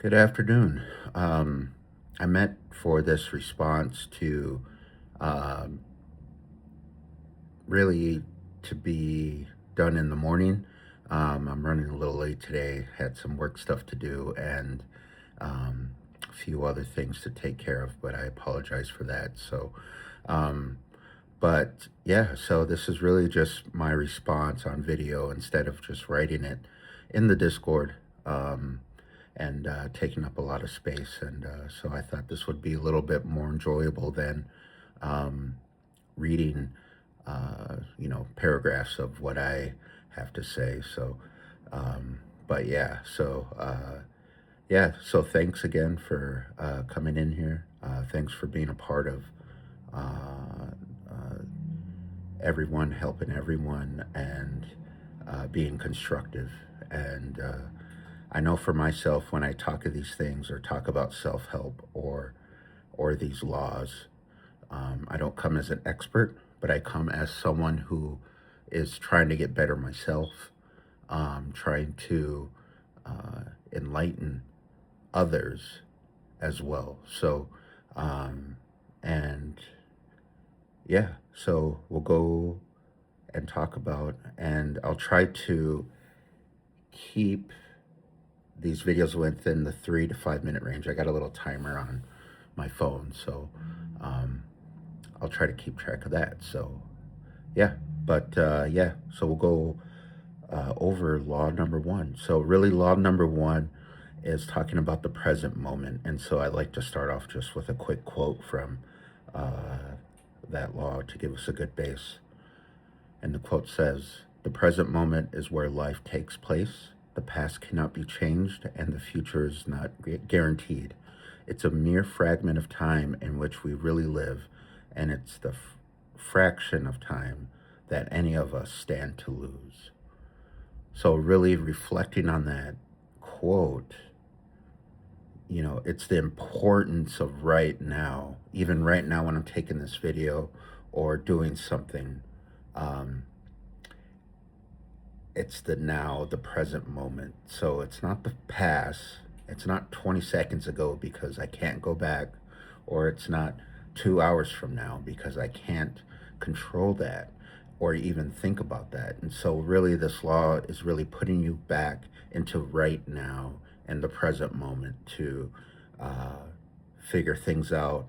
Good afternoon. I meant for this response to um, really to be done in the morning. I'm running a little late today. Had some work stuff to do and a few other things to take care of, but I apologize for that. Um, but yeah, so this is really just my response on video instead of just writing it in the Discord. And taking up a lot of space. And so I thought this would be a little bit more enjoyable than um, reading, paragraphs of what I have to say. But yeah, so thanks again for coming in here. Thanks for being a part of uh, uh, everyone, helping everyone, and being constructive. And I know for myself, when I talk of these things or talk about self help or these laws, I don't come as an expert, but I come as someone who is trying to get better myself, trying to uh, enlighten others as well. Um, and yeah, so we'll go and talk about, and I'll try to keep these videos within the 3 to 5 minute range. I got a little timer on my phone, so um, I'll try to keep track of that. So yeah, yeah, so we'll go over law number one. So really, law number one is talking about the present moment, and so I like to start off just with a quick quote from uh, that law to give us a good base. And the quote says, "The present moment is where life takes place. The past cannot be changed, and the future is not guaranteed. It's a mere fragment of time in which we really live, and it's the fraction of time that any of us stand to lose." So, really reflecting on that quote, it's the importance of right now, even right now when I'm taking this video or doing something. Um, it's the now, the present moment. So it's not the past. It's not 20 seconds ago because I can't go back, or it's not 2 hours from now because I can't control that or even think about that. And so, really, this law is really putting you back into right now and the present moment to uh, figure things out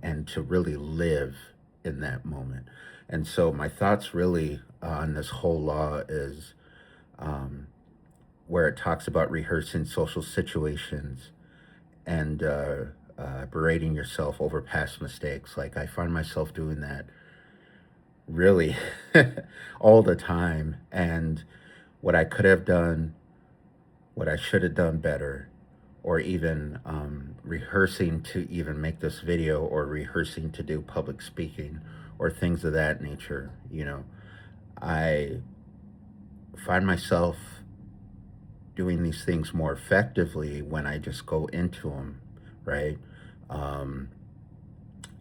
and to really live in that moment. And so, my thoughts really on this whole law is um, where it talks about rehearsing social situations and berating yourself over past mistakes. Like, I find myself doing that really all the time. And what I could have done, what I should have done better, or even rehearsing to even make this video, or rehearsing to do public speaking, or things of that nature. I find myself doing these things more effectively when I just go into them, right? Um,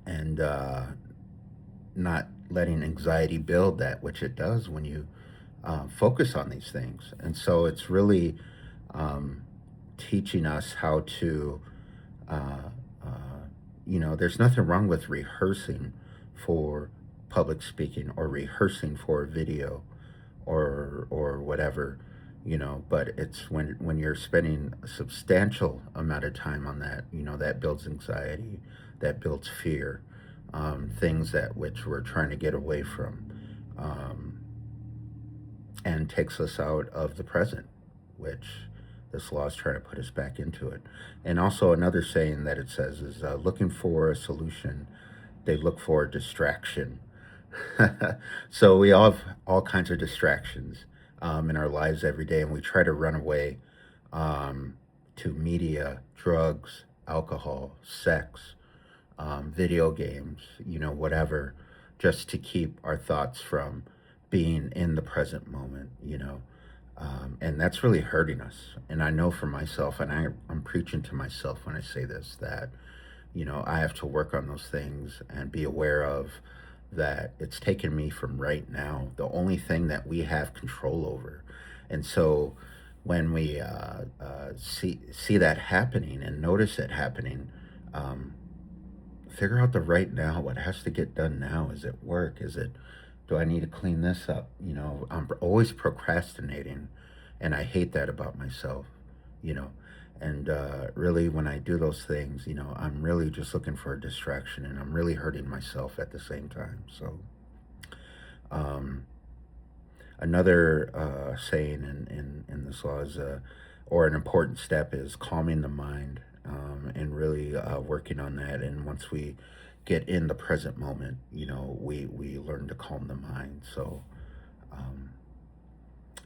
and not letting anxiety build that, which it does when you focus on these things. And so it's really um, teaching us how to, uh, uh, there's nothing wrong with rehearsing for public speaking or rehearsing for a video or whatever, but it's when you're spending a substantial amount of time on that, that builds anxiety, that builds fear, things that which we're trying to get away from, um, and takes us out of the present, which this law is trying to put us back into it. And also, another saying that it says is looking for a solution, they look for a distraction. So we all have all kinds of distractions in our lives every day, and we try to run away um, to media, drugs, alcohol, sex, video games, whatever, just to keep our thoughts from being in the present moment, and that's really hurting us. And I know for myself, and I'm preaching to myself when I say this, that, I have to work on those things and be aware of that it's taken me from right now, the only thing that we have control over. And so when we see that happening and notice it happening, um, figure out the right now. What has to get done now? Is it work? Is it, do I need to clean this up? You know, I'm always procrastinating, and I hate that about myself. You know, and really, when I do those things, you know, I'm really just looking for a distraction, and I'm really hurting myself at the same time. So. Um, Another saying in this law is, or an important step is calming the mind, and really working on that. And once we get in the present moment, you know, we learn to calm the mind. So, um,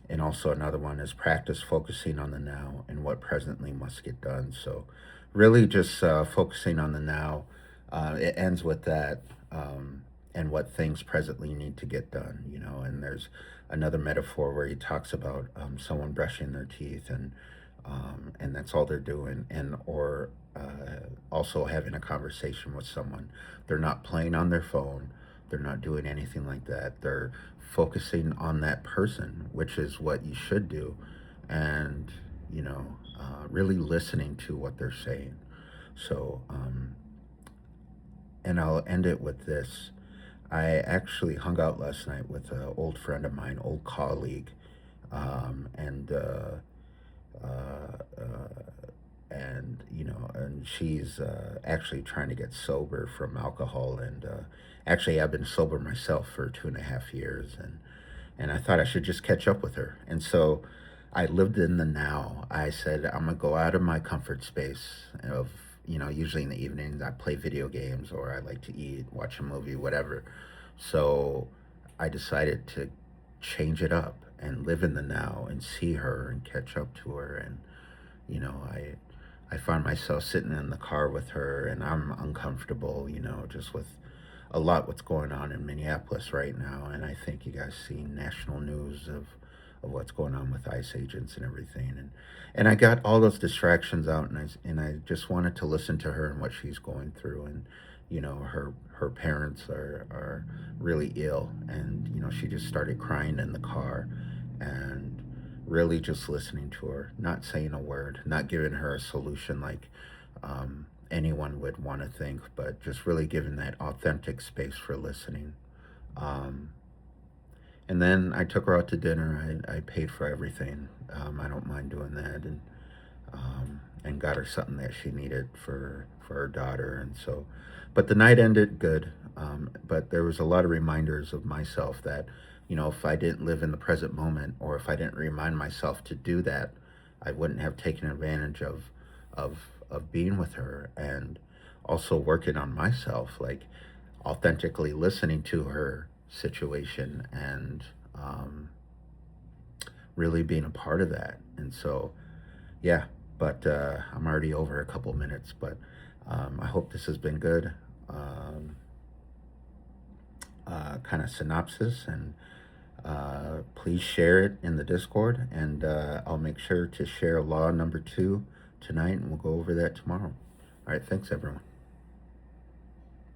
and also another one is practice focusing on the now and what presently must get done. So, really just focusing on the now. It ends with that, and what things presently need to get done. You know, and there's another metaphor where he talks about someone brushing their teeth, and that's all they're doing, and or also having a conversation with someone. They're not playing on their phone. They're not doing anything like that. They're focusing on that person, which is what you should do, and you know, really listening to what they're saying. So, and I'll end it with this. I actually hung out last night with an old friend of mine, old colleague, and uh, uh, and you know, and she's actually trying to get sober from alcohol, and actually I've been sober myself for 2.5 years, and I thought I should just catch up with her, and so I lived in the now. I said I'm gonna go out of my comfort space of, you know, usually in the evenings I play video games or I like to eat, watch a movie, whatever. So I decided to change it up and live in the now and see her and catch up to her. And you know, I find myself sitting in the car with her, and I'm uncomfortable, you know, just with a lot what's going on in Minneapolis right now. And I think you guys see national news of what's going on with ICE agents and everything. And I got all those distractions out, and I just wanted to listen to her and what she's going through. And you know, her parents are really ill, and you know, she just started crying in the car, and really just listening to her, not saying a word, not giving her a solution like anyone would want to think, but just really giving that authentic space for listening. Um, and then I took her out to dinner. I paid for everything. I don't mind doing that, and got her something that she needed for her daughter. And so, but the night ended good. But there was a lot of reminders of myself that, you know, if I didn't live in the present moment, or if I didn't remind myself to do that, I wouldn't have taken advantage of being with her, and also working on myself, like authentically listening to her situation, and really being a part of that. And so, yeah, but I'm already over a couple minutes, but I hope this has been good. Um, kind of synopsis, and please share it in the Discord, and I'll make sure to share law number 2 tonight, and we'll go over that tomorrow. All right, thanks everyone.